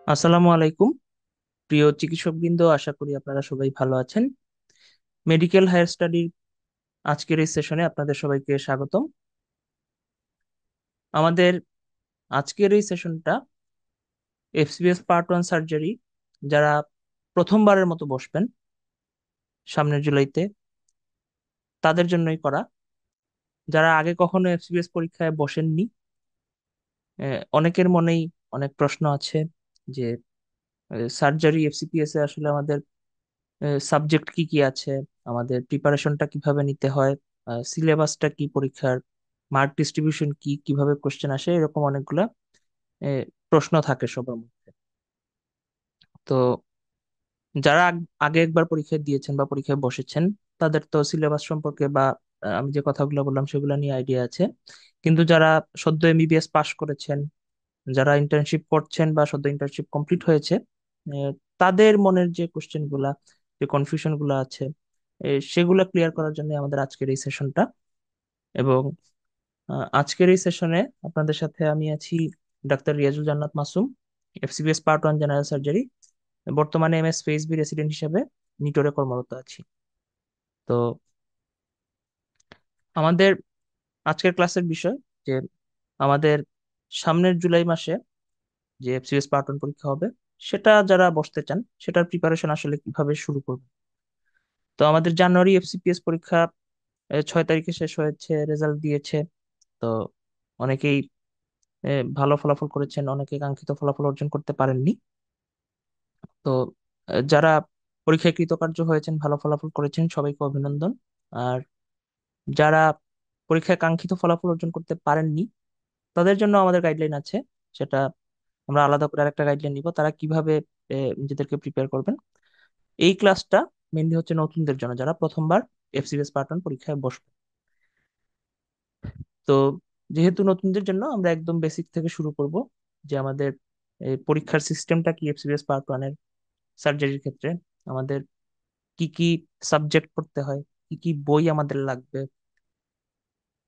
আসসালামু আলাইকুম। প্রিয় চিকিৎসকবৃন্দ, আশা করি আপনারা সবাই ভালো আছেন। মেডিকেল হায়ার স্টাডির আজকের এই সেশনে আপনাদের সবাইকে স্বাগতম। আমাদের আজকের এই সেশনটা এফসিপিএস পার্ট ওয়ান সার্জারি যারা প্রথমবারের মতো বসবেন সামনের জুলাইতে, তাদের জন্যই করা। যারা আগে কখনো এফসিপিএস পরীক্ষায় বসেননি, অনেকের মনেই অনেক প্রশ্ন আছে যে সার্জারি এফসিপিএস এ আসলে আমাদের সাবজেক্ট কি কি আছে, আমাদের প্রিপারেশনটা কিভাবে নিতে হয়, সিলেবাসটা কি, পরীক্ষার মার্ক ডিস্ট্রিবিউশন কি, কিভাবে কোশ্চেন আসে, এরকম অনেকগুলা প্রশ্ন থাকে সবার মধ্যে। তো যারা আগে একবার পরীক্ষা দিয়েছেন বা পরীক্ষায় বসেছেন, তাদের তো সিলেবাস সম্পর্কে বা আমি যে কথাগুলো বললাম সেগুলো নিয়ে আইডিয়া আছে। কিন্তু যারা সদ্য এমবিবিএস পাশ করেছেন, যারা ইন্টার্নশিপ করছেন বা সদ্য ইন্টার্নশিপ কমপ্লিট হয়েছে, আহ, তাদের মনের যে কোশ্চেন গুলা, যে কনফিউশন গুলা আছে, সেগুলা ক্লিয়ার করার জন্য আমাদের আজকের এই সেশনটা। এবং আজকের এই সেশনে আপনাদের সাথে আমি আছি ডাক্তার রিয়াজুল জান্নাত Masum, FCBS part one general surgery, বর্তমানে এমএস ফেইসবি রেসিডেন্ট হিসেবে নিটোরে কর্মরত আছি। তো আমাদের আজকের ক্লাসের বিষয় যে আমাদের সামনের জুলাই মাসে যে এফসিএস পার্ট ওয়ান পরীক্ষা হবে, সেটা যারা বসতে চান সেটার প্রিপারেশন আসলে কিভাবে শুরু করবে। তো আমাদের জানুয়ারি এফসিপিএস পরীক্ষা 6 তারিখে শেষ হয়েছে, রেজাল্ট দিয়েছে। তো অনেকেই ভালো ফলাফল করেছেন, অনেকে কাঙ্ক্ষিত ফলাফল অর্জন করতে পারেননি। তো যারা পরীক্ষায় কৃতকার্য হয়েছেন, ভালো ফলাফল করেছেন, সবাইকে অভিনন্দন। আর যারা পরীক্ষায় কাঙ্ক্ষিত ফলাফল অর্জন করতে পারেননি, তাদের জন্য আমাদের গাইডলাইন আছে। সেটা আমরা আলাদা করে আরেকটা গাইডলাইন নিব, তারা কিভাবে নিজেদেরকে প্রিপেয়ার করবেন। এই ক্লাসটা মেনলি হচ্ছে নতুনদের জন্য, যারা প্রথমবার এফসিএস পার্ট ওয়ান পরীক্ষায় বসবে। তো যেহেতু নতুনদের জন্য আমরা একদম বেসিক থেকে শুরু করব, যে আমাদের এই পরীক্ষার সিস্টেমটা কি এফসিএস পার্ট ওয়ান এর সার্জারির ক্ষেত্রে, আমাদের কি কি সাবজেক্ট পড়তে হয়, কি কি বই আমাদের লাগবে,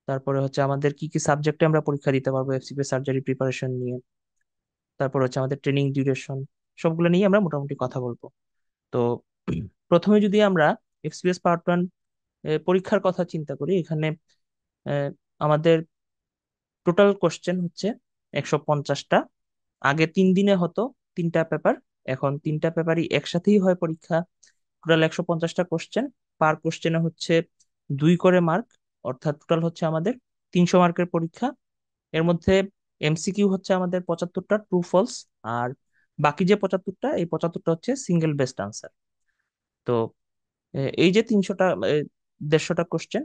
তারপরে হচ্ছে আমাদের কি কি সাবজেক্টে আমরা পরীক্ষা দিতে পারবো এফসিপিএস সার্জারি প্রিপারেশন নিয়ে, তারপর হচ্ছে আমাদের ট্রেনিং ডিউরেশন, সবগুলো নিয়ে আমরা মোটামুটি কথা বলবো। তো প্রথমে যদি আমরা এফসিপিএস পার্ট ওয়ান পরীক্ষার কথা চিন্তা করি, এখানে আহ, আমাদের টোটাল কোশ্চেন হচ্ছে 150টা। আগে 3 দিনে হতো 3টা পেপার, এখন 3টা পেপারই একসাথেই হয় পরীক্ষা। টোটাল 150টা কোশ্চেন, পার কোশ্চেনে হচ্ছে 2 করে মার্ক, অর্থাৎ টোটাল হচ্ছে আমাদের 300 মার্কের পরীক্ষা। এর মধ্যে এমসিকিউ হচ্ছে আমাদের 75টা, ট্রু ফলস। আর বাকি যে 75টা, এই 75টা হচ্ছে সিঙ্গেল বেস্ট আনসার। তো এই যে 300টা, 150টা কোশ্চেন,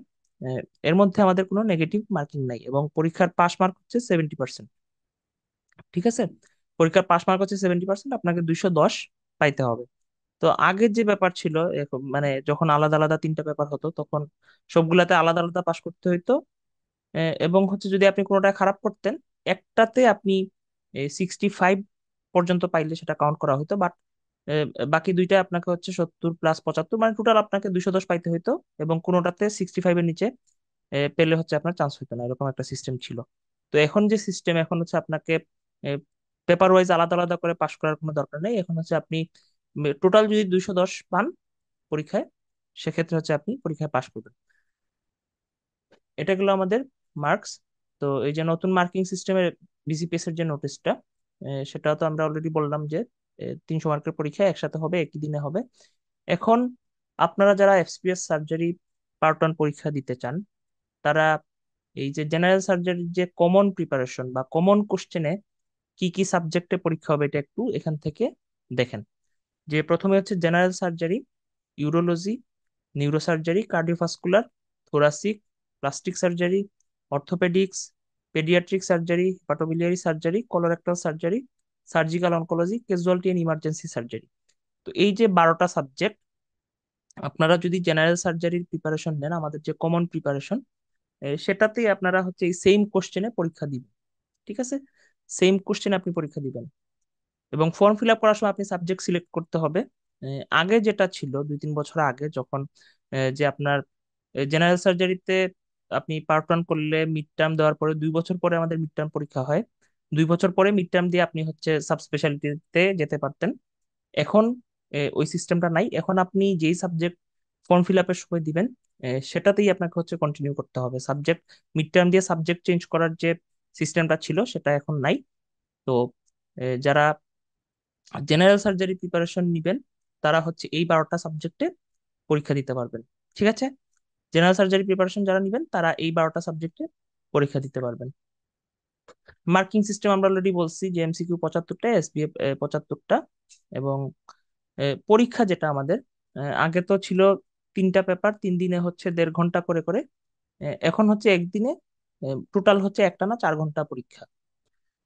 এর মধ্যে আমাদের কোনো নেগেটিভ মার্কিং নাই, এবং পরীক্ষার পাস মার্ক হচ্ছে 70%। ঠিক আছে, পরীক্ষার পাস মার্ক হচ্ছে 70%, আপনাকে 210 পাইতে হবে। তো আগের যে ব্যাপার ছিল, মানে যখন আলাদা আলাদা 3টা পেপার হতো, তখন সবগুলাতে আলাদা আলাদা পাস করতে হইতো। এবং হচ্ছে যদি আপনি কোনোটা খারাপ করতেন, একটাতে আপনি 65 পর্যন্ত পাইলে সেটা কাউন্ট করা হতো। বাট বাকি দুইটা আপনাকে হচ্ছে 70 + 75, মানে টোটাল আপনাকে 210 পাইতে হইতো। এবং কোনোটাতে 65-এর নিচে পেলে হচ্ছে আপনার চান্স হতো না, এরকম একটা সিস্টেম ছিল। তো এখন যে সিস্টেম, এখন হচ্ছে আপনাকে পেপার ওয়াইজ আলাদা আলাদা করে পাশ করার কোনো দরকার নেই। এখন হচ্ছে আপনি টোটাল যদি 210 পান পরীক্ষায়, সেক্ষেত্রে হচ্ছে আপনি পরীক্ষায় পাশ করবেন। এটা গেলো আমাদের মার্কস। তো এই যে নতুন মার্কিং সিস্টেমের বিসিপিএস এর যে নোটিশটা, সেটা তো আমরা অলরেডি বললাম যে 300 মার্কের পরীক্ষা একসাথে হবে, একই দিনে হবে। এখন আপনারা যারা এফসিপিএস সার্জারি পার্ট ওয়ান পরীক্ষা দিতে চান, তারা এই যে জেনারেল সার্জারির যে কমন প্রিপারেশন বা কমন কোশ্চেনে কি কি সাবজেক্টে পরীক্ষা হবে, এটা একটু এখান থেকে দেখেন। যে প্রথমে হচ্ছে general surgery, urology, neurosurgery, cardiovascular, thoracic, plastic surgery, orthopaedics, paediatric surgery, hepatobiliary surgery, colorectal surgery, surgical oncology, casualty and emergency surgery. তো এই যে 12টা সাবজেক্ট, আপনারা যদি জেনারেল সার্জারির প্রিপারেশন নেন, আমাদের যে কমন প্রিপারেশন, সেটাতেই আপনারা হচ্ছে এই সেম কোশ্চেনে পরীক্ষা দিবেন। ঠিক আছে, সেম কোশ্চেনে আপনি পরীক্ষা দিবেন। এবং ফর্ম ফিল আপ করার সময় আপনি সাবজেক্ট সিলেক্ট করতে হবে। আগে যেটা ছিল 2-3 বছর আগে, যখন যে আপনার জেনারেল সার্জারিতে আপনি পার্ট ওয়ান করলে মিড টার্ম দেওয়ার পরে 2 বছর পরে আমাদের মিড টার্ম পরীক্ষা হয়। 2 বছর পরে মিড টার্ম দিয়ে আপনি হচ্ছে সাব স্পেশালিটিতে যেতে পারতেন। এখন ওই সিস্টেমটা নাই। এখন আপনি যেই সাবজেক্ট ফর্ম ফিল আপের সময় দিবেন, সেটাতেই আপনাকে হচ্ছে কন্টিনিউ করতে হবে। সাবজেক্ট মিড টার্ম দিয়ে সাবজেক্ট চেঞ্জ করার যে সিস্টেমটা ছিল সেটা এখন নাই। তো যারা জেনারেল সার্জারি প্রিপারেশন নিবেন তারা হচ্ছে এই 12টা সাবজেক্টে পরীক্ষা দিতে পারবেন। ঠিক আছে? জেনারেল সার্জারি প্রিপারেশন যারা নিবেন তারা এই 12টা সাবজেক্টে পরীক্ষা দিতে পারবেন। মার্কিং সিস্টেম আমরা অলরেডি বলছি যে এমসিকিউ 75টা, এসবিএ 75টা। এবং পরীক্ষা যেটা আমাদের, আগে তো ছিল 3টা পেপার, 3 দিনে হচ্ছে 1.5 ঘন্টা করে করে। এখন হচ্ছে একদিনে টোটাল হচ্ছে একটানা 4 ঘন্টা পরীক্ষা।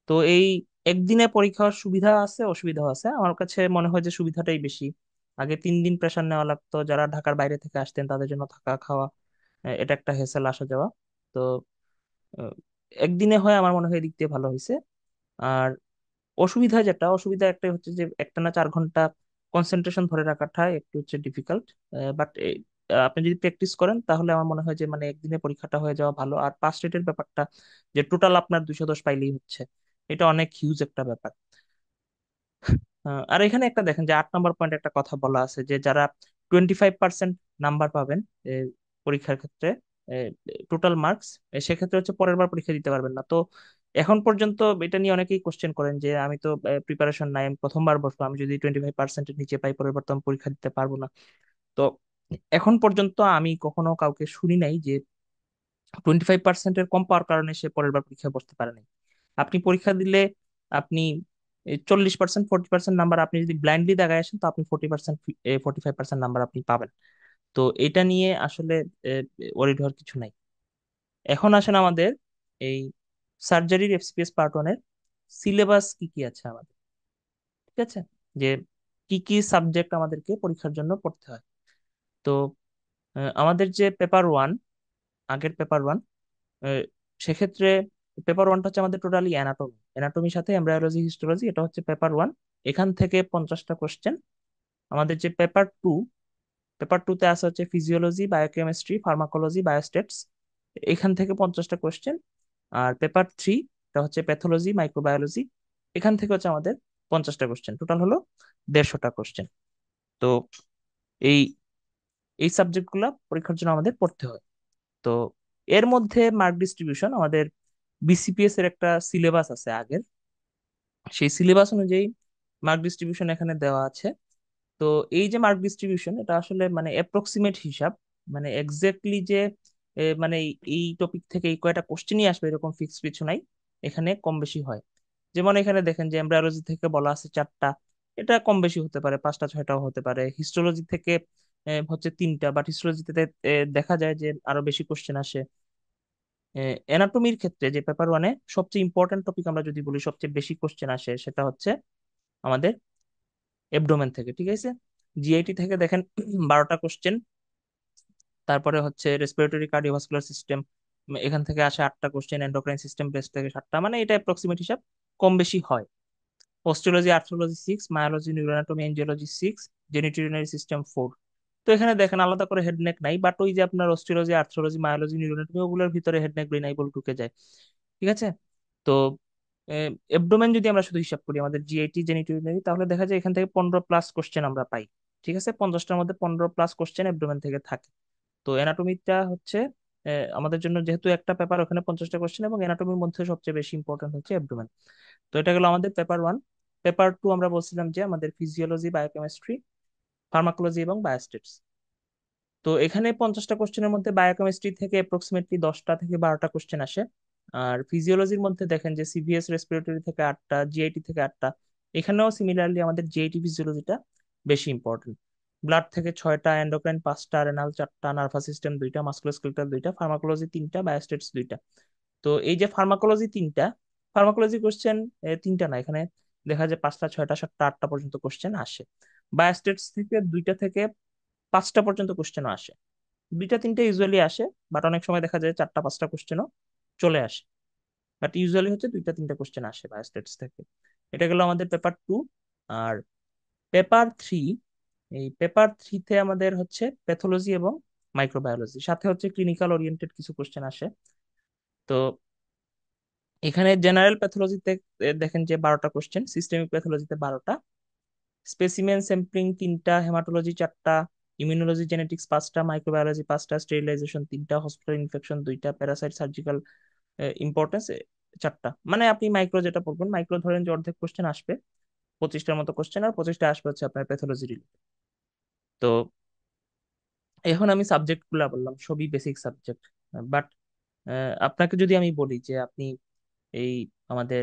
তো এই একদিনে পরীক্ষার সুবিধা আছে অসুবিধাও আছে। আমার কাছে মনে হয় যে সুবিধাটাই বেশি। আগে 3 দিন প্রেশার নেওয়া লাগতো, যারা ঢাকার বাইরে থেকে আসতেন তাদের জন্য থাকা খাওয়া, এটা একটা হেসেল আসা যাওয়া। তো আহ, একদিনে হয় আমার মনে হয় এদিক দিয়ে ভালো হয়েছে। আর অসুবিধা একটাই হচ্ছে যে একটানা 4 ঘন্টা কনসেন্ট্রেশন ধরে রাখাটা একটু হচ্ছে ডিফিকাল্ট। বাট আপনি যদি প্র্যাকটিস করেন তাহলে আমার মনে হয় যে মানে একদিনে পরীক্ষাটা হয়ে যাওয়া ভালো। আর পাস রেটের ব্যাপারটা, যে টোটাল আপনার 210 পাইলেই হচ্ছে, এটা অনেক হিউজ একটা ব্যাপার। আর এখানে একটা দেখেন যে 8 নম্বর পয়েন্ট একটা কথা বলা আছে যে যারা 25% নাম্বার পাবেন এ, পরীক্ষার ক্ষেত্রে, টোটাল মার্কস, সেক্ষেত্রে হচ্ছে পরের বার পরীক্ষা দিতে পারবেন না। তো এখন পর্যন্ত এটা নিয়ে অনেকেই কোশ্চেন করেন যে আমি তো প্রিপারেশন নাই, আমি প্রথমবার বসবো, আমি যদি 25%-এর নিচে পাই পরের বার তো আমি পরীক্ষা দিতে পারবো না। তো এখন পর্যন্ত আমি কখনো কাউকে শুনি নাই যে 25%-এর কম পাওয়ার কারণে সে পরের বার পরীক্ষা বসতে পারে নাই। আপনি পরীক্ষা দিলে আপনি 40%, 40% নাম্বার আপনি যদি ব্লাইন্ডলি দাগায় আসেন তো আপনি 40%, 45% নাম্বার আপনি পাবেন। তো এটা নিয়ে আসলে ওয়ারিড হওয়ার কিছু নাই। এখন আসেন আমাদের এই সার্জারির এফসিপিএস পার্ট 1-এর সিলেবাস কি কি আছে আমাদের। ঠিক আছে? যে কি কি সাবজেক্ট আমাদেরকে পরীক্ষার জন্য পড়তে হয়। তো আমাদের যে পেপার 1, আগের পেপার 1, সেক্ষেত্রে পেপার 1টা হচ্ছে আমাদের টোটালি অ্যানাটমি, অ্যানাটমির সাথে এমব্রায়োলজি হিস্টোলজি, এটা হচ্ছে পেপার 1। এখান থেকে 50টা কোশ্চেন। আমাদের যে পেপার 2, পেপার 2-তে আছে হচ্ছে ফিজিওলজি, বায়োকেমিস্ট্রি, ফার্মাকোলজি, বায়োস্টেটস, এখান থেকে 50টা কোশ্চেন। আর পেপার 3, এটা হচ্ছে প্যাথোলজি, মাইক্রোবায়োলজি, এখান থেকে হচ্ছে আমাদের 50টা কোশ্চেন, টোটাল হলো 150টা কোশ্চেন। তো এই এই সাবজেক্টগুলো পরীক্ষার জন্য আমাদের পড়তে হয়। তো এর মধ্যে মার্ক ডিস্ট্রিবিউশন, আমাদের বিসিপিএস এর একটা সিলেবাস আছে আগের, সেই সিলেবাস অনুযায়ী মার্ক ডিস্ট্রিবিউশন এখানে দেওয়া আছে। তো এই যে মার্ক ডিস্ট্রিবিউশন, এটা আসলে মানে অ্যাপ্রক্সিমেট হিসাব, মানে এক্স্যাক্টলি যে মানে এই টপিক থেকে এই কয়টা কোশ্চেনই আসবে এরকম ফিক্স কিছু নাই। এখানে কম বেশি হয়। যেমন এখানে দেখেন যে এমব্রায়োলজি থেকে বলা আছে 4টা, এটা কম বেশি হতে পারে, 5টা 6টাও হতে পারে। হিস্টোলজি থেকে হচ্ছে 3টা, বাট হিস্টোলজিতে দেখা যায় যে আরো বেশি কোশ্চেন আসে। এনাটমির ক্ষেত্রে যে পেপার 1-এ সবচেয়ে ইম্পর্টেন্ট টপিক আমরা যদি বলি, সবচেয়ে বেশি কোশ্চেন আসে সেটা হচ্ছে আমাদের এবডোমেন থেকে। ঠিক আছে? জিআইটি থেকে দেখেন 12টা কোশ্চেন। তারপরে হচ্ছে রেসপিরেটরি কার্ডিওভাস্কুলার সিস্টেম, এখান থেকে আসে 8টা কোশ্চেন। এন্ডোক্রাইন সিস্টেম ব্রেস্ট থেকে 7টা, মানে এটা অ্যাপ্রক্সিমেট হিসাব, কম বেশি হয়। Osteology, arthrology 6, myology, neuroanatomy, angiology 6, genitourinary system 4। তো এখানে দেখেন আলাদা করে হেডনেক নাই, বাট ওই যে আপনার অস্টিওলজি, আর্থ্রোলজি, মায়োলজি, নিউরোঅ্যানাটমি, ওগুলোর ভিতরে হেডনেক ব্রেন আইবল ঢুকে যায়। ঠিক আছে? তো এবডোমেন যদি আমরা শুধু হিসাব করি আমাদের জিআইটি, জেনিটোরিনারি, তাহলে দেখা যায় এখান থেকে 15+ কোশ্চেন আমরা পাই। ঠিক আছে? 50টার মধ্যে 15+ কোশ্চেন এবডোমেন থেকে থাকে। তো এনাটমিটা হচ্ছে আমাদের জন্য যেহেতু একটা পেপার, ওখানে 50টা কোশ্চেন, এবং এনাটমির মধ্যে সবচেয়ে বেশি ইম্পর্টেন্ট হচ্ছে অ্যাবডোমেন। তো এটা গেল আমাদের পেপার 1। পেপার 2 আমরা বলছিলাম যে আমাদের ফিজিওলজি, বায়োকেমিস্ট্রি, ফার্মাকোলজি এবং বায়োস্টেটস। তো এখানে 50টা কোশ্চেনের মধ্যে বায়োকেমিস্ট্রি থেকে অ্যাপ্রক্সিমেটলি 10টা থেকে 12টা কোশ্চেন আসে। আর ফিজিওলজির মধ্যে দেখেন যে সিভিএস রেসপিরেটরি থেকে 8টা, জিআইটি থেকে 8টা। এখানেও সিমিলারলি আমাদের জিআইটি ফিজিওলজিটা বেশি ইম্পর্টেন্ট। ব্লাড থেকে 6টা, এন্ডোক্রাইন 5টা, রেনাল 4টা, নার্ভাস সিস্টেম 2টা, মাস্কুলোস্কেলেটাল 2টা, ফার্মাকোলজি 3টা, বায়োস্টেটস 2টা। তো এই যে ফার্মাকোলজি 3টা, ফার্মাকোলজি কোশ্চেন 3টা না, এখানে দেখা যায় 5টা, 6টা, 7টা, 8টা পর্যন্ত কোশ্চেন আসে। বায়োস্টেটস থেকে 2টা থেকে 5টা পর্যন্ত কোশ্চেনও আসে। 2টা 3টা ইউজুয়ালি আসে, বাট অনেক সময় দেখা যায় 4টা 5টা কোশ্চেনও চলে আসে। বাট ইউজুয়ালি হচ্ছে 2টা 3টা কোশ্চেন আসে বায়োস্টেটস থেকে। এটা গেল আমাদের পেপার 2। আর পেপার 3, এই পেপার 3-তে আমাদের হচ্ছে প্যাথোলজি এবং মাইক্রোবায়োলজি, সাথে হচ্ছে ক্লিনিক্যাল ওরিয়েন্টেড কিছু কোশ্চেন আসে। তো এখানে জেনারেল প্যাথোলজিতে দেখেন যে 12টা কোশ্চেন, সিস্টেমিক প্যাথোলজিতে 12টা, স্পেসিমেন স্যাম্পলিং 3টা, হেমাটোলজি 4টা, ইমিউনোলজি জেনেটিক্স 5টা, মাইক্রোবায়োলজি 5টা, স্টেরিলাইজেশন 3টা, হসপিটাল ইনফেকশন 2টা, প্যারাসাইট সার্জিক্যাল ইম্পর্টেন্স 4টা। মানে আপনি মাইক্রো যেটা পড়বেন, মাইক্রো ধরেন যে অর্ধেক কোশ্চেন আসবে, 25টার মতো কোশ্চেন, আর 25টা আসবে হচ্ছে আপনার প্যাথোলজি রিলেটেড। তো এখন আমি সাবজেক্ট গুলা বললাম, সবই বেসিক সাবজেক্ট। বাট আপনাকে যদি আমি বলি যে আপনি এই আমাদের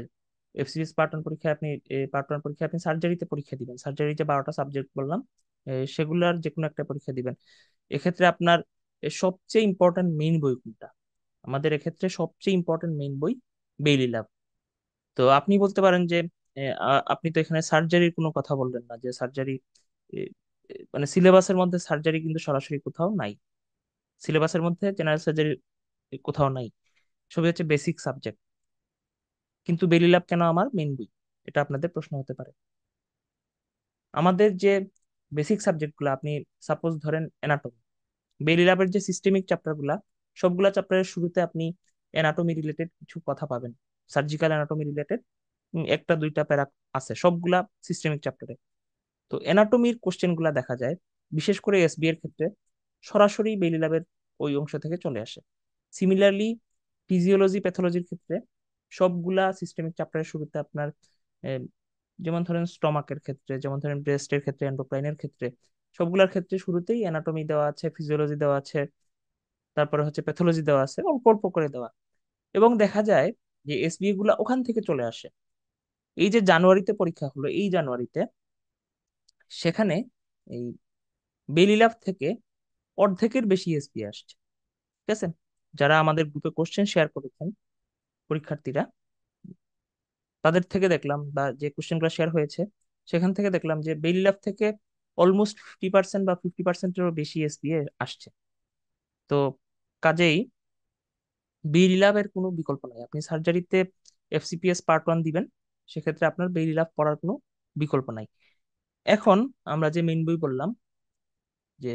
এফসিএস পার্ট ওয়ান পরীক্ষায় আপনি পার্ট ওয়ান পরীক্ষায় আপনি সার্জারিতে পরীক্ষা দিবেন, সার্জারি যে 12টা সাবজেক্ট বললাম সেগুলার যে কোনো একটা পরীক্ষা দিবেন, এক্ষেত্রে আপনার সবচেয়ে ইম্পর্ট্যান্ট মেইন বই কোনটা? আমাদের এক্ষেত্রে সবচেয়ে ইম্পর্ট্যান্ট মেইন বই বেইলি ল্যাব। তো আপনি বলতে পারেন যে আপনি তো এখানে সার্জারির কোনো কথা বললেন না, যে সার্জারি মানে সিলেবাসের মধ্যে সার্জারি কিন্তু সরাসরি কোথাও নাই, সিলেবাসের মধ্যে জেনারেল সার্জারি কোথাও নাই, সবই হচ্ছে বেসিক সাবজেক্ট। কিন্তু বেইলি ল্যাব কেন আমার মেইন বই? এটা আপনাদের প্রশ্ন হতে পারে। আমাদের যে বেসিক সাবজেক্টগুলো, আপনি সাপোজ ধরেন অ্যানাটমি, বেইলি ল্যাবের যে সিস্টেমিক চ্যাপ্টারগুলা, সবগুলা চ্যাপ্টারের শুরুতে আপনি অ্যানাটমি রিলেটেড কিছু কথা পাবেন, সার্জিক্যাল অ্যানাটমি রিলেটেড একটা দুইটা প্যারা আছে সবগুলা সিস্টেমিক চ্যাপ্টারে। তো অ্যানাটমির কোশ্চেন গুলা দেখা যায় বিশেষ করে এসবি এর ক্ষেত্রে সরাসরি বেইলি ল্যাবের ওই অংশ থেকে চলে আসে। সিমিলারলি ফিজিওলজি প্যাথোলজির ক্ষেত্রে সবগুলা সিস্টেমিক চ্যাপ্টারের শুরুতে আপনার আহ, যেমন ধরেন স্টমাকের ক্ষেত্রে, যেমন ধরেন ব্রেস্টের ক্ষেত্রে, এন্ডোক্রাইনের ক্ষেত্রে, সবগুলার ক্ষেত্রে শুরুতেই অ্যানাটমি দেওয়া আছে, ফিজিওলজি দেওয়া আছে, তারপরে হচ্ছে প্যাথোলজি দেওয়া আছে, অল্প অল্প করে দেওয়া। এবং দেখা যায় যে এসবিএ গুলা ওখান থেকে চলে আসে। এই যে জানুয়ারিতে পরীক্ষা হলো, এই জানুয়ারিতে সেখানে এই বেইলি ল্যাব থেকে অর্ধেকের বেশি এসপি আসছে। ঠিক আছে, যারা আমাদের গ্রুপে কোশ্চেন শেয়ার করেছেন পরীক্ষার্থীরা, তাদের থেকে দেখলাম, বা যে কোশ্চেনগুলো শেয়ার হয়েছে সেখান থেকে দেখলাম যে বেইলি ল্যাব থেকে অলমোস্ট 50% বা 50%-এরও বেশি এসপি আসছে। তো কাজেই বেইলি ল্যাবের কোনো বিকল্প নাই। আপনি সার্জারিতে এফসিপিএস পার্ট ওয়ান দিবেন, সেক্ষেত্রে আপনার বেইলি ল্যাব পড়ার কোনো বিকল্প নাই। এখন আমরা যে মেইন বই বললাম, যে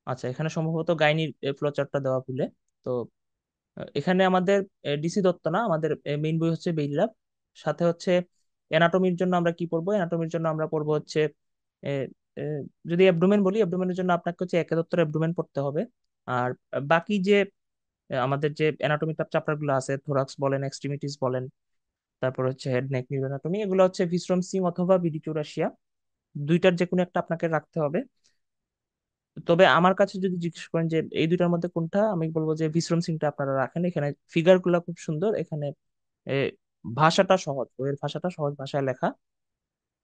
আচ্ছা এখানে সম্ভবত গাইনির ফ্লোচার্টটা দেওয়া ভুলে। তো এখানে আমাদের ডিসি দত্ত না, আমাদের মেইন বই হচ্ছে বেইলি ল্যাব। সাথে হচ্ছে অ্যানাটমির জন্য আমরা কি পড়বো, অ্যানাটমির জন্য আমরা পড়বো হচ্ছে এ, এ, যদি অ্যাবডোমেন বলি, অ্যাবডোমেনের জন্য আপনাকে হচ্ছে একে দত্তর অ্যাবডোমেন পড়তে হবে। আর বাকি যে আমাদের যে অ্যানাটমি চ্যাপ্টার গুলো আছে, থোরাক্স বলেন, এক্সট্রিমিটিস বলেন, তারপর হচ্ছে হেড নেক নিউরো অ্যানাটমি, এগুলো হচ্ছে ভিশ্রম সিং অথবা বিডি চৌরাশিয়া, দুইটার যে কোনো একটা আপনাকে রাখতে হবে। তবে আমার কাছে যদি জিজ্ঞেস করেন যে এই দুইটার মধ্যে কোনটা, আমি বলবো যে বিশ্রম সিংটা আপনারা রাখেন। এখানে ফিগার গুলা খুব সুন্দর, এখানে এ, ভাষাটা সহজ, বইয়ের ভাষাটা সহজ ভাষায় লেখা।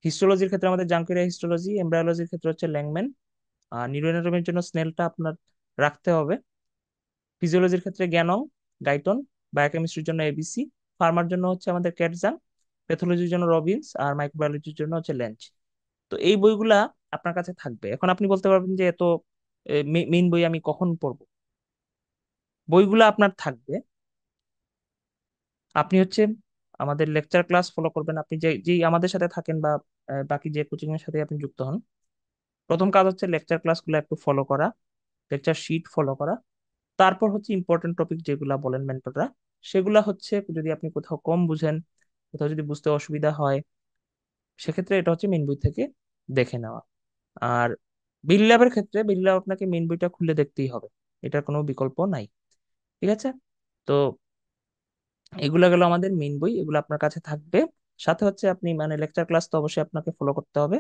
হিস্টোলজির ক্ষেত্রে আমাদের জাঙ্কিরিয়া হিস্টোলজি, এমব্রায়োলজির ক্ষেত্রে হচ্ছে ল্যাংম্যান, আর নিউরোঅ্যানাটমির জন্য স্নেলটা আপনার রাখতে হবে। ফিজিওলজির ক্ষেত্রে গ্যানং, গাইটন, বায়োকেমিস্ট্রির জন্য এবিসি, ফার্মার জন্য হচ্ছে আমাদের ক্যাটজান, প্যাথোলজির জন্য রবিনস, আর মাইক্রোবায়োলজির জন্য হচ্ছে লেঞ্চ। তো এই বইগুলা আপনার কাছে থাকবে। এখন আপনি বলতে পারবেন যে এত মেইন বই আমি কখন পড়বো? বইগুলো আপনার থাকবে, আপনি হচ্ছে আমাদের লেকচার ক্লাস ফলো করবেন, আপনি যে যেই আমাদের সাথে থাকেন বা বাকি যে কোচিং এর সাথে আপনি যুক্ত হন, প্রথম কাজ হচ্ছে লেকচার ক্লাসগুলো একটু ফলো করা, লেকচার শিট ফলো করা। তারপর হচ্ছে ইম্পর্টেন্ট টপিক যেগুলা বলেন মেন্টররা, সেগুলা হচ্ছে যদি আপনি কোথাও কম বুঝেন, কোথাও যদি বুঝতে অসুবিধা হয়, সেক্ষেত্রে এটা হচ্ছে মেইন বই থেকে দেখে নেওয়া। আর বিল ল্যাবের ক্ষেত্রে বিল ল্যাব আপনাকে মেইন বইটা খুলে দেখতেই হবে, এটার কোনো বিকল্প নাই। ঠিক আছে, তো এগুলা গেল আমাদের মেইন বই, এগুলো আপনার কাছে থাকবে। সাথে হচ্ছে আপনি মানে লেকচার ক্লাস তো অবশ্যই আপনাকে ফলো করতে হবে।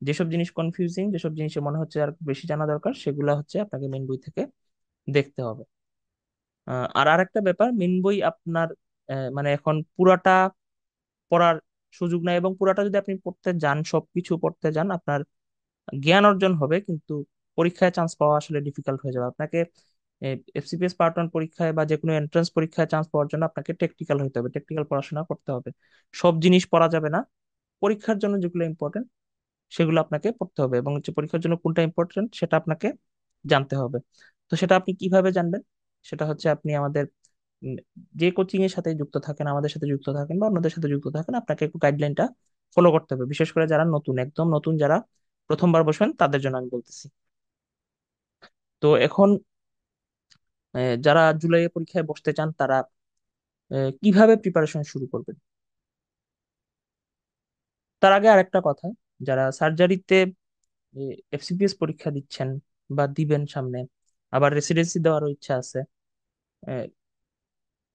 যেসব জিনিস কনফিউজিং, যেসব জিনিসে মনে হচ্ছে আর একটু বেশি জানা দরকার, সেগুলা হচ্ছে আপনাকে মেইন বই থেকে দেখতে হবে। আর আরেকটা ব্যাপার, মেইন বই আপনার মানে এখন পুরাটা পড়ার সুযোগ নাই, এবং পুরাটা যদি আপনি পড়তে যান, সবকিছু পড়তে যান, আপনার জ্ঞান অর্জন হবে কিন্তু পরীক্ষায় চান্স পাওয়া আসলে ডিফিকাল্ট হয়ে যাবে। আপনাকে এফসিপিএস পার্ট ওয়ান পরীক্ষায় বা যে কোনো এন্ট্রান্স পরীক্ষায় চান্স পাওয়ার জন্য আপনাকে টেকনিক্যাল হতে হবে, টেকনিক্যাল পড়াশোনা করতে হবে। সব জিনিস পড়া যাবে না, পরীক্ষার জন্য যেগুলো ইম্পর্টেন্ট সেগুলো আপনাকে পড়তে হবে, এবং হচ্ছে পরীক্ষার জন্য কোনটা ইম্পর্টেন্ট সেটা আপনাকে জানতে হবে। তো সেটা আপনি কিভাবে জানবেন? সেটা হচ্ছে আপনি আমাদের উম, যে কোচিং এর সাথে যুক্ত থাকেন, আমাদের সাথে যুক্ত থাকেন বা অন্যদের সাথে যুক্ত থাকেন, আপনাকে একটু গাইডলাইনটা ফলো করতে হবে, বিশেষ করে যারা নতুন, একদম নতুন, যারা প্রথমবার বসবেন তাদের জন্য আমি বলতেছি। তো এখন যারা জুলাইয়ে পরীক্ষায় বসতে চান তারা কিভাবে প্রিপারেশন শুরু করবেন? তার আগে আরেকটা কথা, যারা সার্জারিতে এফসিপিএস পরীক্ষা দিচ্ছেন বা দিবেন সামনে, আবার রেসিডেন্সি দেওয়ারও ইচ্ছা আছে, আহ,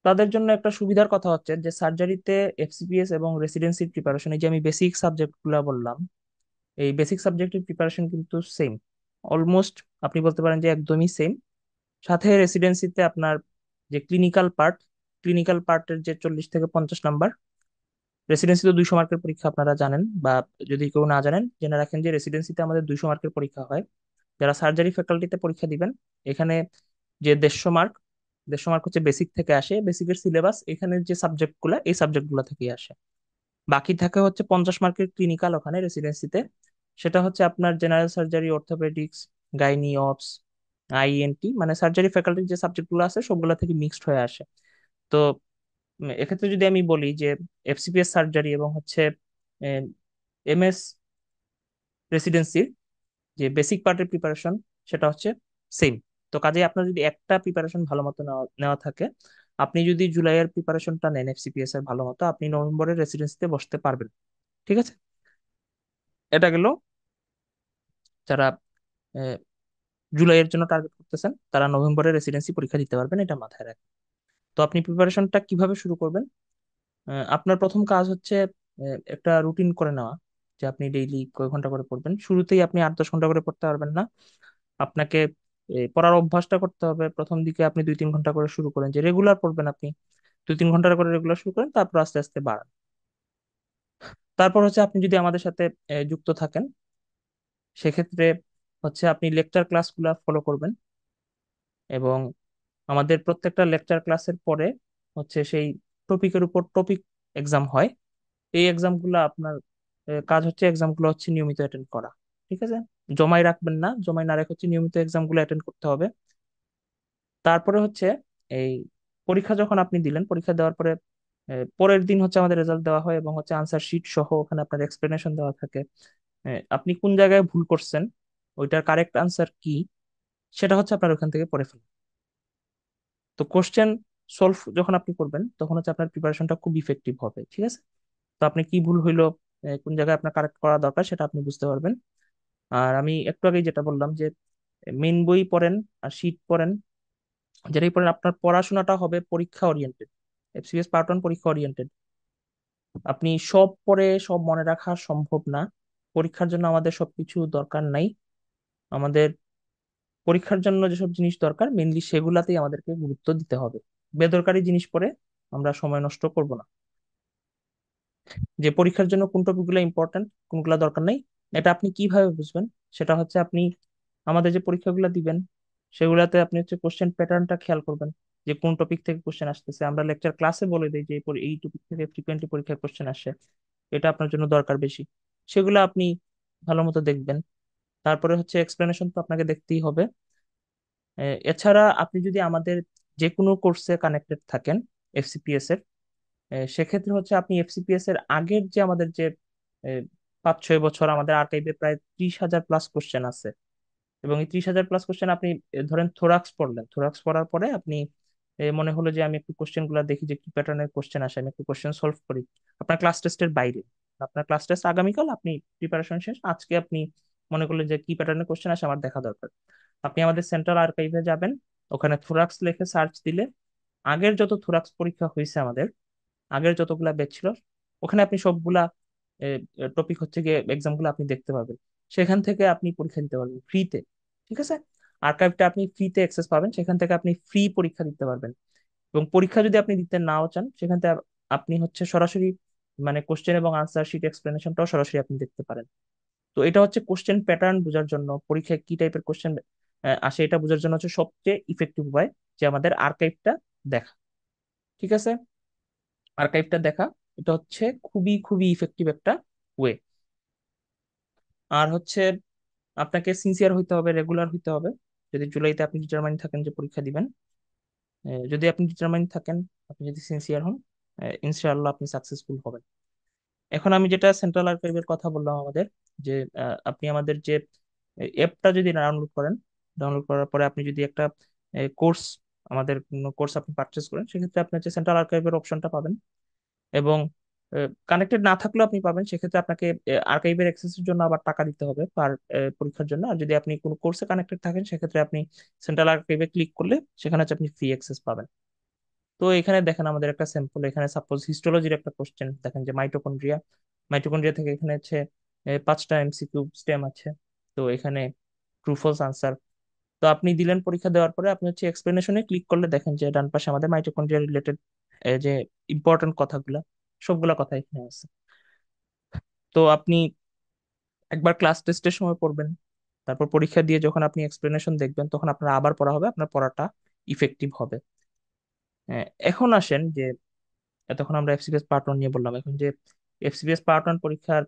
তাদের জন্য একটা সুবিধার কথা হচ্ছে যে সার্জারিতে এফসিপিএস এবং রেসিডেন্সির প্রিপারেশন, এই যে আমি বেসিক সাবজেক্ট গুলা বললাম, এই বেসিক সাবজেক্টের প্রিপারেশন কিন্তু সেম, অলমোস্ট আপনি বলতে পারেন যে একদমই সেম। সাথে রেসিডেন্সিতে আপনার যে ক্লিনিক্যাল পার্টের যে 40 থেকে 50 নাম্বার, রেসিডেন্সি তো 200 মার্কের পরীক্ষা আপনারা জানেন, বা যদি কেউ না জানেন জেনে রাখেন যে রেসিডেন্সিতে আমাদের 200 মার্কের পরীক্ষা হয়। যারা সার্জারি ফ্যাকাল্টিতে পরীক্ষা দিবেন, এখানে যে 150 মার্ক, 150 মার্ক হচ্ছে বেসিক থেকে আসে, বেসিকের সিলেবাস এখানে যে সাবজেক্টগুলো এই সাবজেক্টগুলো থেকেই আসে। বাকি থাকে হচ্ছে 50 মার্কের ক্লিনিক্যাল ওখানে রেসিডেন্সিতে, সেটা হচ্ছে আপনার general surgery, orthopaedics, gynae, obs, ENT, মানে সার্জারি ফ্যাকাল্টির যে সাবজেক্টগুলো আছে সবগুলা থেকে মিক্সড হয়ে আসে। তো এক্ষেত্রে যদি আমি বলি যে এফসিপিএস সার্জারি এবং হচ্ছে এমএস রেসিডেন্সির যে বেসিক পার্টের প্রিপারেশন সেটা হচ্ছে সেম। তো কাজে আপনার যদি একটা প্রিপারেশন ভালো মতো নেওয়া নেওয়া থাকে, আপনি যদি জুলাইয়ের প্রিপারেশনটা নেন এফসিপিএস এর ভালো মতো, আপনি নভেম্বরের রেসিডেন্সিতে বসতে পারবেন। ঠিক আছে, এটা গেল যারা আহ, জুলাইয়ের জন্য টার্গেট করতেছেন তারা নভেম্বরে রেসিডেন্সি পরীক্ষা দিতে পারবেন, এটা মাথায় রাখবেন। তো আপনি প্রিপারেশনটা কিভাবে শুরু করবেন? আপনার প্রথম কাজ হচ্ছে একটা রুটিন করে নেওয়া, যে আপনি ডেইলি কয় ঘন্টা করে পড়বেন। শুরুতেই আপনি 8-10 ঘন্টা করে পড়তে পারবেন না, আপনাকে পড়ার অভ্যাসটা করতে হবে। প্রথম দিকে আপনি 2-3 ঘন্টা করে শুরু করেন, যে রেগুলার পড়বেন আপনি, 2-3 ঘন্টা করে রেগুলার শুরু করেন, তারপর আস্তে আস্তে বাড়ান। তারপর হচ্ছে আপনি যদি আমাদের সাথে যুক্ত থাকেন, সেক্ষেত্রে হচ্ছে আপনি লেকচার ক্লাসগুলো ফলো করবেন, এবং আমাদের প্রত্যেকটা লেকচার ক্লাসের পরে হচ্ছে সেই টপিকের উপর টপিক এক্সাম হয়। এই এক্সামগুলো আপনার কাজ হচ্ছে, এক্সামগুলো হচ্ছে নিয়মিত অ্যাটেন্ড করা। ঠিক আছে, জমাই রাখবেন না, জমাই না রেখে হচ্ছে নিয়মিত এক্সামগুলো অ্যাটেন্ড করতে হবে। তারপরে হচ্ছে এই পরীক্ষা যখন আপনি দিলেন, পরীক্ষা দেওয়ার পরে পরের দিন হচ্ছে আমাদের রেজাল্ট দেওয়া হয়, এবং হচ্ছে আনসার শিট সহ ওখানে আপনার এক্সপ্লেনেশন দেওয়া থাকে। আপনি কোন জায়গায় ভুল করছেন, ওইটার কারেক্ট আনসার কি, সেটা হচ্ছে আপনার ওখান থেকে পড়ে ফেলা। তো কোশ্চেন সলভ যখন আপনি করবেন তখন হচ্ছে আপনার প্রিপারেশনটা খুব ইফেক্টিভ হবে। ঠিক আছে, তো আপনি কি ভুল হইলো, কোন জায়গায় আপনার কারেক্ট করা দরকার সেটা আপনি বুঝতে পারবেন। আর আমি একটু আগেই যেটা বললাম যে মেইন বই পড়েন আর শিট পড়েন, যেটাই পড়েন আপনার পড়াশোনাটা হবে পরীক্ষা ওরিয়েন্টেড। এফসিএস পার্ট 1 পরীক্ষা ওরিয়েন্টেড। আপনি সব পড়ে সব মনে রাখা সম্ভব না, পরীক্ষার জন্য আমাদের সবকিছু দরকার নাই। আমাদের পরীক্ষার জন্য যেসব জিনিস দরকার মেইনলি সেগুলাতেই আমাদেরকে গুরুত্ব দিতে হবে। বেদরকারি জিনিস পড়ে আমরা সময় নষ্ট করব না। যে পরীক্ষার জন্য কোন টপিকগুলো ইম্পর্ট্যান্ট, কোনগুলো দরকার নেই, এটা আপনি কিভাবে বুঝবেন? সেটা হচ্ছে আপনি আমাদের যে পরীক্ষাগুলো দিবেন সেগুলাতে আপনি হচ্ছে কোশ্চেন প্যাটার্নটা খেয়াল করবেন, যে কোন টপিক থেকে কোশ্চেন আসতেছে। আমরা লেকচার ক্লাসে বলে দিই যে এই টপিক থেকে ফ্রিকোয়েন্টলি পরীক্ষায় কোশ্চেন আসে, এটা আপনার জন্য দরকার বেশি, সেগুলো আপনি ভালো মতো দেখবেন। তারপরে হচ্ছে এক্সপ্লেনেশন তো আপনাকে দেখতেই হবে। এছাড়া আপনি যদি আমাদের যে কোনো কোর্সে কানেক্টেড থাকেন এফসিপিএস এর, সেক্ষেত্রে হচ্ছে আপনি এফসিপিএস এর আগের যে আমাদের যে 5-6 বছর আমাদের আর্কাইভে প্রায় 30,000 প্লাস কোশ্চেন আছে, এবং এই 30,000 প্লাস কোশ্চেন আপনি ধরেন থোরাক্স পড়লেন, থোরাক্স পড়ার পরে আপনি মনে হলো যে আমি একটু কোশ্চেন গুলা দেখি যে কি প্যাটার্নের কোশ্চেন আসে, আমি একটু কোশ্চেন সলভ করি। আপনার ক্লাস টেস্টের বাইরে, আপনার ক্লাস টেস্ট আগামীকাল, আপনি প্রিপারেশন শেষ আজকে, আপনি মনে করলেন যে কি প্যাটার্নের কোশ্চেন আসে আমার দেখা দরকার, আপনি আমাদের সেন্ট্রাল আর্কাইভে যাবেন, ওখানে থোরাক্স লিখে সার্চ দিলে আগের যত থোরাক্স পরীক্ষা হয়েছে আমাদের, আগের যতগুলা ব্যাচ ছিল, ওখানে আপনি সবগুলা টপিক হচ্ছে গিয়ে এক্সাম গুলো আপনি দেখতে পাবেন। সেখান থেকে আপনি পরীক্ষা দিতে পারবেন ফ্রিতে। ঠিক আছে, আর্কাইভটা আপনি ফ্রিতে অ্যাক্সেস পাবেন, সেখান থেকে আপনি ফ্রি পরীক্ষা দিতে পারবেন। এবং পরীক্ষা যদি আপনি দিতে নাও চান, সেখান থেকে আপনি হচ্ছে সরাসরি মানে কোশ্চেন এবং আনসার শিট এক্সপ্লেনেশনটাও সরাসরি আপনি দেখতে পারেন। তো এটা হচ্ছে কোশ্চেন প্যাটার্ন বোঝার জন্য, পরীক্ষায় কি টাইপের কোশ্চেন আসে এটা বোঝার জন্য হচ্ছে সবচেয়ে ইফেক্টিভ উপায় যে আমাদের আর্কাইভটা দেখা। ঠিক আছে, আর্কাইভটা দেখা, এটা হচ্ছে খুবই খুবই ইফেক্টিভ একটা ওয়ে। আর হচ্ছে আপনাকে সিনসিয়ার হইতে হবে, রেগুলার হইতে হবে। যদি জুলাইতে আপনি ডিটারমাইন থাকেন যে পরীক্ষা দিবেন, যদি আপনি ডিটারমাইন থাকেন, আপনি যদি সিনসিয়ার হন, ইনশাআল্লাহ আপনি সাকসেসফুল হবেন। এখন আমি যেটা সেন্ট্রাল আর্কাইভের কথা বললাম আমাদের, যে আপনি আমাদের যে অ্যাপটা যদি ডাউনলোড করেন, ডাউনলোড করার পরে আপনি যদি একটা কোর্স, আমাদের কোর্স আপনি পারচেস করেন, সেক্ষেত্রে আপনি হচ্ছে সেন্ট্রাল আর্কাইভের অপশনটা পাবেন। এবং কানেক্টেড না থাকলেও আপনি পাবেন, সেক্ষেত্রে আপনাকে আর্কাইভের অ্যাক্সেসের জন্য আবার টাকা দিতে হবে পার পরীক্ষার জন্য। আর যদি আপনি কোনো কোর্সে কানেক্টেড থাকেন, সেক্ষেত্রে আপনি সেন্ট্রাল আর্কাইভে ক্লিক করলে সেখানে হচ্ছে আপনি ফ্রি অ্যাক্সেস পাবেন। তো এখানে দেখেন আমাদের একটা স্যাম্পল, এখানে সাপোজ হিস্টোলজির একটা কোশ্চেন দেখেন যে মাইটোকন্ড্রিয়া, মাইটোকন্ড্রিয়া থেকে এখানে হচ্ছে 5টা এমসিকিউ স্টেম আছে। তো এখানে ট্রু ফলস আনসার। তো আপনি দিলেন, পরীক্ষা দেওয়ার পরে আপনি হচ্ছে এক্সপ্লেনেশনে ক্লিক করলে দেখেন যে ডান পাশে আমাদের মাইটোকন্ড্রিয়া রিলেটেড যে ইম্পর্টেন্ট কথাগুলা, সবগুলা কথা এখানে আছে। তো আপনি একবার ক্লাস টেস্টের সময় পড়বেন, তারপর পরীক্ষা দিয়ে যখন আপনি এক্সপ্লেনেশন দেখবেন, তখন আপনার আবার পড়া হবে, আপনার পড়াটা ইফেক্টিভ হবে। এখন আসেন যে, এতক্ষণ আমরা এফসিপিএস পার্ট 1 নিয়ে বললাম, এখন যে এফসিপিএস পার্ট 1 পরীক্ষার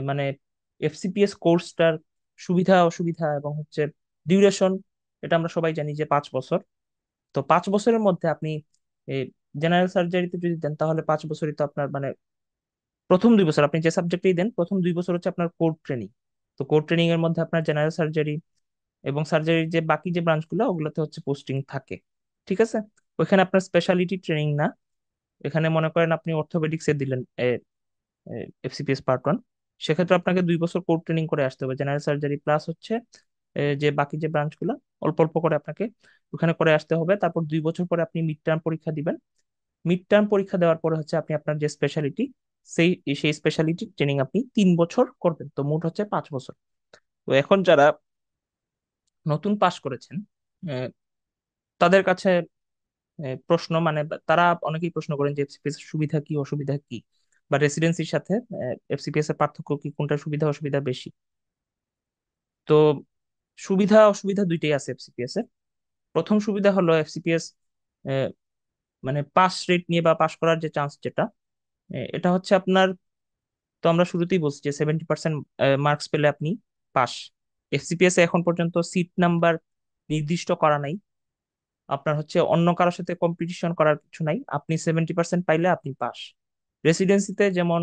মানে এফসিপিএস কোর্সটার সুবিধা অসুবিধা এবং হচ্ছে ডিউরেশন, এটা আমরা সবাই জানি যে 5 বছর। তো 5 বছরের মধ্যে আপনি জেনারেল সার্জারিতে যদি দেন, তাহলে 5 বছরই তো আপনার মানে প্রথম 2 বছর আপনি যে সাবজেক্টেই দেন, প্রথম 2 বছর হচ্ছে আপনার কোর ট্রেনিং। তো কোর ট্রেনিং এর মধ্যে আপনার জেনারেল সার্জারি এবং সার্জারির যে বাকি যে ব্রাঞ্চগুলো, ওগুলোতে হচ্ছে পোস্টিং থাকে। ঠিক আছে, ওইখানে আপনার স্পেশালিটি ট্রেনিং না। এখানে মনে করেন আপনি অর্থোপেডিক্স এ দিলেন এফসিপিএস পার্ট 1, সেক্ষেত্রে আপনাকে 2 বছর কোর ট্রেনিং করে আসতে হবে, জেনারেল সার্জারি প্লাস হচ্ছে যে বাকি যে ব্রাঞ্চগুলো অল্প অল্প করে আপনাকে ওখানে করে আসতে হবে। তারপর 2 বছর পরে আপনি মিড টার্ম পরীক্ষা দিবেন। মিড টার্ম পরীক্ষা দেওয়ার পরে হচ্ছে আপনি আপনার যে স্পেশালিটি, সেই সেই স্পেশালিটি ট্রেনিং আপনি 3 বছর করবেন। তো মোট হচ্ছে 5 বছর। তো এখন যারা নতুন পাশ করেছেন, আহ, তাদের কাছে প্রশ্ন মানে তারা অনেকেই প্রশ্ন করেন যে এফসিপিএস সুবিধা কি অসুবিধা কি, বা রেসিডেন্সির সাথে এফসিপিএস এর পার্থক্য কি, কোনটা সুবিধা অসুবিধা বেশি। তো সুবিধা অসুবিধা দুইটাই আছে এফসিপিএস এর। প্রথম সুবিধা হলো এফসিপিএস মানে পাস রেট নিয়ে বা পাস করার যে চান্স যেটা, এটা হচ্ছে আপনার, তো আমরা শুরুতেই বলছি যে 70% মার্কস পেলে আপনি পাস। এফসিপিএস এ এখন পর্যন্ত সিট নাম্বার নির্দিষ্ট করা নাই, আপনার হচ্ছে অন্য কারোর সাথে কম্পিটিশন করার কিছু নাই, আপনি 70% পাইলে আপনি পাস। রেসিডেন্সিতে যেমন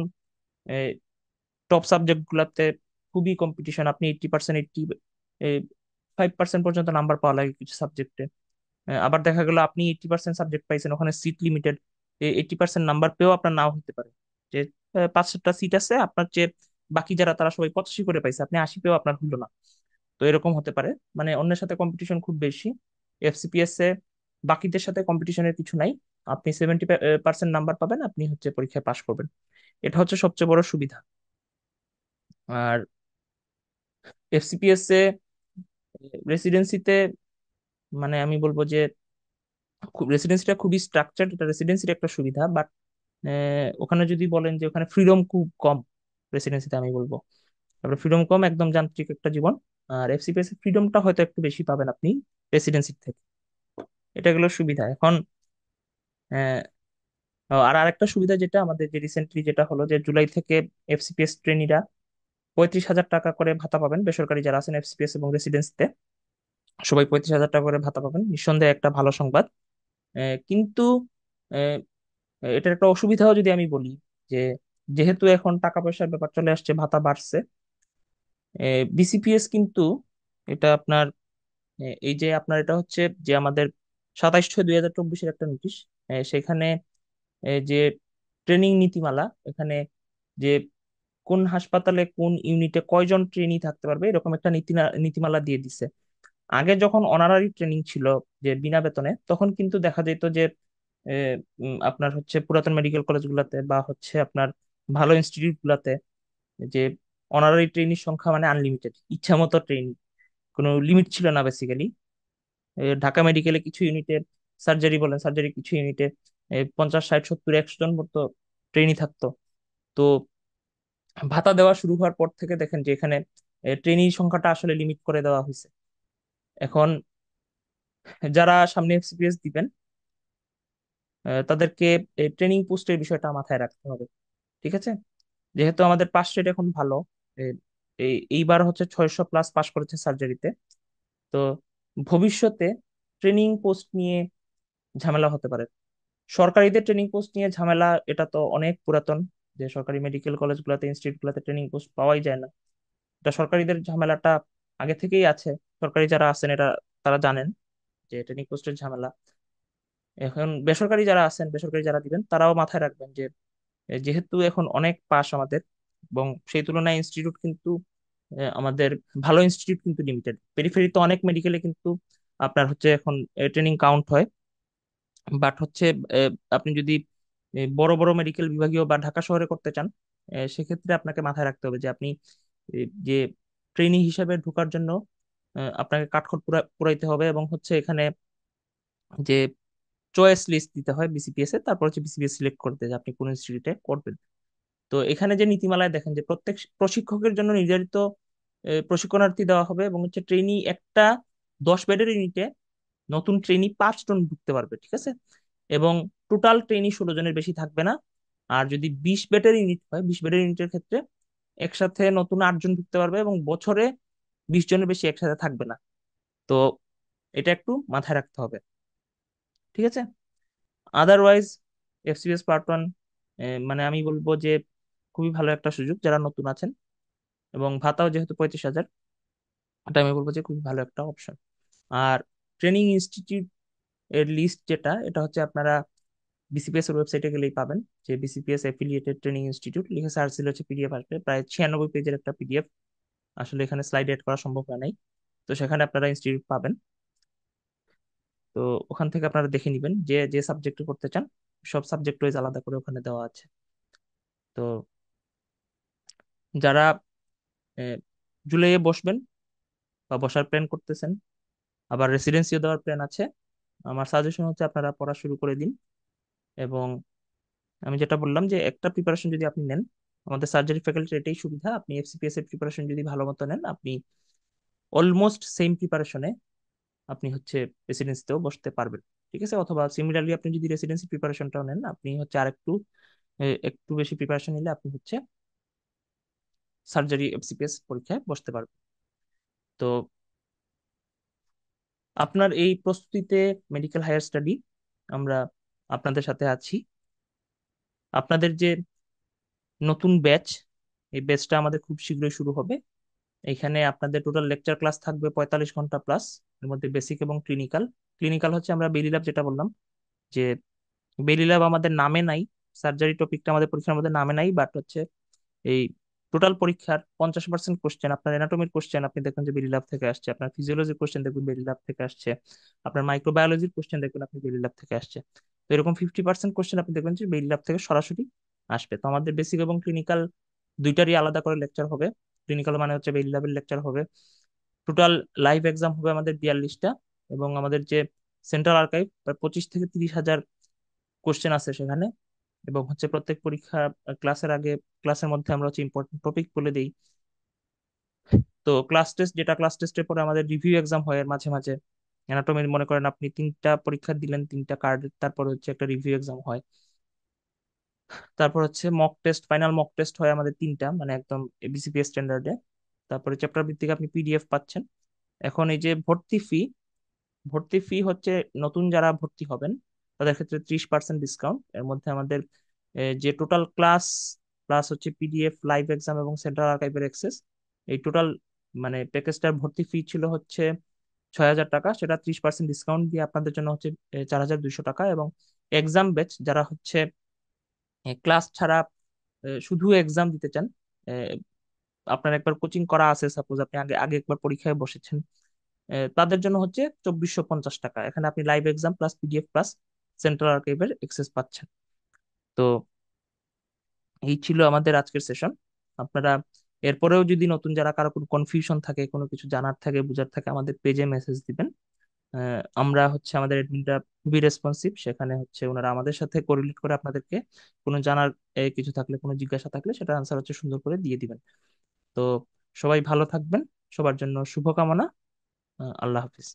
টপ সাবজেক্ট গুলাতে খুবই কম্পিটিশন, আপনি 80%, 5% পর্যন্ত নাম্বার পাওয়া লাগে কিছু সাবজেক্টে। আবার দেখা গেল আপনি 80% সাবজেক্ট পাইছেন, ওখানে সিট লিমিটেড, 80% নাম্বার পেয়েও আপনার নাও হতে পারে। যে 5-7টা সিট আছে, আপনার যে বাকি যারা তারা সবাই 85 করে পাইছে, আপনি 80 পেয়েও আপনার হলো না। তো এরকম হতে পারে, মানে অন্যের সাথে কম্পিটিশন খুব বেশি। এফসিপিএস এ বাকিদের সাথে কম্পিটিশনের কিছু নাই, আপনি 70% নাম্বার পাবেন, আপনি হচ্ছে পরীক্ষায় পাশ করবেন। এটা হচ্ছে সবচেয়ে বড় সুবিধা। আর এফসিপিএস এ রেসিডেন্সিতে মানে আমি বলবো যে রেসিডেন্সিটা খুবই স্ট্রাকচার্ড, এটা রেসিডেন্সির একটা সুবিধা। বাট ওখানে যদি বলেন যে ওখানে ফ্রিডম খুব কম, রেসিডেন্সিতে আমি বলবো তারপরে ফ্রিডম কম, একদম যান্ত্রিক একটা জীবন। আর এফসিপিএস এর ফ্রিডমটা হয়তো একটু বেশি পাবেন আপনি রেসিডেন্সির থেকে। এটা গেলো সুবিধা। এখন আহ, আর আরেকটা সুবিধা যেটা আমাদের যে রিসেন্টলি যেটা হলো যে জুলাই থেকে এফসিপিএস ট্রেনিরা 35,000 টাকা করে ভাতা পাবেন, বেসরকারি যারা আছেন এফসিপিএস এবং রেসিডেন্সিতে সবাই 35,000 টাকা করে ভাতা পাবেন, নিঃসন্দেহে একটা ভালো সংবাদ। কিন্তু আহ, এটার একটা অসুবিধাও যদি আমি বলি, যে যেহেতু এখন টাকা পয়সার ব্যাপার চলে আসছে, ভাতা বাড়ছে, বিসিপিএস কিন্তু এটা আপনার এই যে আপনার এটা হচ্ছে যে আমাদের 27/6/2024 একটা নোটিশ, সেখানে যে ট্রেনিং নীতিমালা, এখানে যে কোন হাসপাতালে কোন ইউনিটে কয়জন ট্রেনি থাকতে পারবে, এরকম একটা নীতিমালা দিয়ে দিছে। আগে যখন অনারারি ট্রেনিং ছিল, যে বিনা বেতনে, তখন কিন্তু দেখা যেত যে আপনার হচ্ছে পুরাতন মেডিকেল কলেজ গুলাতে বা হচ্ছে আপনার ভালো ইনস্টিটিউট গুলাতে যে অনারারি ট্রেনির সংখ্যা মানে আনলিমিটেড, ইচ্ছা মতো ট্রেনি, কোনো লিমিট ছিল না বেসিক্যালি। ঢাকা মেডিকেলে কিছু ইউনিটে, সার্জারি বলেন, সার্জারি কিছু ইউনিটে 50, 60, 70, 100 জন মতো ট্রেনি থাকতো। তো ভাতা দেওয়া শুরু হওয়ার পর থেকে দেখেন যে এখানে ট্রেনির সংখ্যাটা আসলে লিমিট করে দেওয়া হয়েছে। এখন যারা সামনে এফসিপিএস দিবেন, তাদেরকে ট্রেনিং পোস্টের বিষয়টা মাথায় রাখতে হবে। ঠিক আছে, যেহেতু আমাদের পাস রেট এখন ভালো, এইবার হচ্ছে 600+ পাস করেছে সার্জারিতে। তো ভবিষ্যতে ট্রেনিং পোস্ট নিয়ে ঝামেলা হতে পারে। সরকারিদের ট্রেনিং পোস্ট নিয়ে ঝামেলা এটা তো অনেক পুরাতন, যে সরকারি মেডিকেল কলেজগুলোতে ইনস্টিটিউটগুলোতে ট্রেনিং পোস্ট পাওয়াই যায় না। এটা সরকারিদের ঝামেলাটা আগে থেকেই আছে। সরকারি যারা আছেন এটা তারা জানেন যে ট্রেনিং পোস্টের ঝামেলা। এখন বেসরকারি যারা আছেন, বেসরকারি যারা দিবেন তারাও মাথায় রাখবেন যে যেহেতু এখন অনেক পাস আমাদের, এবং সেই তুলনায় ইনস্টিটিউট কিন্তু আমাদের ভালো ইনস্টিটিউট কিন্তু লিমিটেড। পেরিফেরিতে অনেক মেডিকেলে কিন্তু আপনার হচ্ছে এখন ট্রেনিং কাউন্ট হয়, বাট হচ্ছে আপনি যদি বড় বড় মেডিকেল বিভাগীয় বা ঢাকা শহরে করতে চান, সেক্ষেত্রে আপনাকে মাথায় রাখতে হবে যে আপনি যে ট্রেনি হিসেবে ঢোকার জন্য আপনাকে কাঠখড় পুরাইতে হবে, এবং হচ্ছে এখানে যে চয়েস লিস্ট দিতে হয় বিসিপিএস এ, তারপর হচ্ছে বিসিপিএস সিলেক্ট করতে যে আপনি কোন ইনস্টিটিউটে করবেন। তো এখানে যে নীতিমালায় দেখেন যে প্রত্যেক প্রশিক্ষকের জন্য নির্ধারিত প্রশিক্ষণার্থী দেওয়া হবে, এবং হচ্ছে ট্রেনি একটা 10 বেডের ইউনিটে নতুন ট্রেনি 5 জন ঢুকতে পারবে, ঠিক আছে? এবং টোটাল ট্রেনি 16 জনের বেশি থাকবে না। আর যদি 20 বেডের ইউনিট হয়, 20 বেডের ইউনিটের ক্ষেত্রে একসাথে নতুন 8 জন ঢুকতে পারবে, এবং বছরে 20 জনের বেশি একসাথে থাকবে না। তো এটা একটু মাথায় রাখতে হবে, ঠিক আছে? আদারওয়াইজ এফসিএস পার্ট 1 মানে আমি বলবো যে খুবই ভালো একটা সুযোগ যারা নতুন আছেন, এবং ভাতাও যেহেতু 35,000, এটা আমি বলবো যে খুবই ভালো একটা অপশন। আর ট্রেনিং ইনস্টিটিউট এর লিস্ট যেটা, এটা হচ্ছে আপনারা বিসিপিএস এর ওয়েবসাইটে গেলেই পাবেন, যে বিসিপিএস অ্যাফিলিয়েটেড ট্রেনিং ইনস্টিটিউট লিখে সার্চ দিলে হচ্ছে পিডিএফ আসবে, প্রায় 96 পেজের একটা পিডিএফ। আসলে এখানে স্লাইড এড করা সম্ভব হয় নাই, তো সেখানে আপনারা ইনস্টিটিউট পাবেন। তো ওখান থেকে আপনারা দেখে নেবেন যে যে সাবজেক্টে করতে চান, সব সাবজেক্ট ওয়াইজ আলাদা করে ওখানে দেওয়া আছে। তো যারা আহ, জুলাইয়ে বসবেন বা বসার প্ল্যান করতেছেন, আবার রেসিডেন্সিও দেওয়ার প্ল্যান আছে, আমার সাজেশন হচ্ছে আপনারা পড়া শুরু করে দিন। এবং আমি যেটা বললাম যে একটা প্রিপারেশন যদি আপনি নেন, আমাদের সার্জারি ফ্যাকাল্টির এটাই সুবিধা, আপনি এফসিপিএস এর প্রিপারেশন যদি ভালো মতো নেন, আপনি অলমোস্ট সেম প্রিপারেশনে আপনি হচ্ছে রেসিডেন্সিতেও বসতে পারবেন, ঠিক আছে? অথবা সিমিলারলি আপনি যদি রেসিডেন্সি প্রিপারেশনটাও নেন, আপনি হচ্ছে আরেকটু একটু বেশি প্রিপারেশন নিলে আপনি হচ্ছে সার্জারি এফসিপিএস পরীক্ষায় বসতে পারবেন। তো আপনার এই প্রস্তুতিতে মেডিকেল হায়ার স্টাডি আমরা আপনাদের সাথে আছি। আপনাদের যে নতুন ব্যাচ, এই ব্যাচটা আমাদের খুব শীঘ্রই শুরু হবে। এখানে আপনাদের টোটাল লেকচার ক্লাস থাকবে 45 ঘন্টা প্লাস, এর মধ্যে বেসিক এবং ক্লিনিক্যাল। ক্লিনিক্যাল হচ্ছে আমরা বেলি ল্যাব যেটা বললাম, যে বেলি ল্যাব আমাদের নামে নাই, সার্জারি টপিকটা আমাদের পরীক্ষার মধ্যে নামে নাই, বাট হচ্ছে এই টোটাল পরীক্ষার 50% কোশ্চেন, আপনার এনাটমির কোশ্চেন আপনি দেখবেন যে বেলি ল্যাব থেকে আসছে, আপনার ফিজিওলজির কোশ্চেন দেখবেন বেলি ল্যাব থেকে আসছে, আপনার মাইক্রোবায়োলজির কোশ্চেন দেখবেন আপনি বেলি ল্যাব থেকে আসছে। তো এরকম 50% কোশ্চেন আপনি দেখবেন যে বেলি ল্যাব থেকে সরাসরি আসবে। তো আমাদের বেসিক এবং ক্লিনিক্যাল দুইটারই আলাদা করে লেকচার হবে। ক্লিনিক্যাল মানে হচ্ছে বেলি ল্যাবের লেকচার হবে। টোটাল লাইভ এক্সাম হবে আমাদের 42টা, এবং আমাদের যে সেন্ট্রাল আর্কাইভ প্রায় 25 থেকে 30 হাজার কোশ্চেন আছে সেখানে। এবং হচ্ছে প্রত্যেক পরীক্ষা ক্লাসের আগে, ক্লাসের মধ্যে আমরা হচ্ছে ইম্পর্টেন্ট টপিক বলে দিই। তো ক্লাস টেস্ট, যেটা ক্লাস টেস্টের পরে আমাদের রিভিউ এক্সাম হয় এর মাঝে মাঝে। অ্যানাটমি মনে করেন আপনি 3টা পরীক্ষা দিলেন, 3টা কার্ড, তারপর হচ্ছে একটা রিভিউ এক্সাম হয়। তারপর হচ্ছে mock test, final mock test হয় আমাদের 3টা, মানে একদম বিসিপিএস স্ট্যান্ডার্ডে। তারপরে চ্যাপ্টার ভিত্তিক আপনি পিডিএফ পাচ্ছেন। এখন এই যে ভর্তি ফি, ভর্তি ফি হচ্ছে নতুন যারা ভর্তি হবেন তাদের ক্ষেত্রে 30% ডিসকাউন্ট। এর মধ্যে আমাদের যে টোটাল ক্লাস প্লাস হচ্ছে পিডিএফ, লাইভ এক্সাম এবং সেন্ট্রাল আর্কাইভের অ্যাক্সেস, এই টোটাল মানে প্যাকেজটার ভর্তি ফি ছিল হচ্ছে 6,000 টাকা, সেটা 30% ডিসকাউন্ট দিয়ে আপনাদের জন্য হচ্ছে 4,200 টাকা। এবং এক্সাম ব্যাচ যারা হচ্ছে ক্লাস ছাড়া শুধু এক্সাম দিতে চান, আহ, আপনার একবার কোচিং করা আছে, সাপোজ আপনি আগে আগে একবার পরীক্ষায় বসেছেন, তাদের জন্য হচ্ছে 2,450 টাকা। এখানে আপনি live exam plus PDF plus central আর্কাইভের এক্সেস পাচ্ছেন। তো এই ছিল আমাদের আজকের সেশন। আপনারা এরপরেও যদি নতুন যারা কারো কোনো কনফিউশন থাকে, কোনো কিছু জানার থাকে, বুঝার থাকে, আমাদের পেজে মেসেজ দিবেন। আমরা হচ্ছে আমাদের এডমিনরা খুবই রেসপন্সিভ, সেখানে হচ্ছে ওনারা আমাদের সাথে কোরিলেট করে আপনাদেরকে কোনো জানার কিছু থাকলে, কোনো জিজ্ঞাসা থাকলে সেটা আনসার হচ্ছে সুন্দর করে দিয়ে দিবেন। তো সবাই ভালো থাকবেন, সবার জন্য শুভকামনা। আল্লাহ হাফিজ।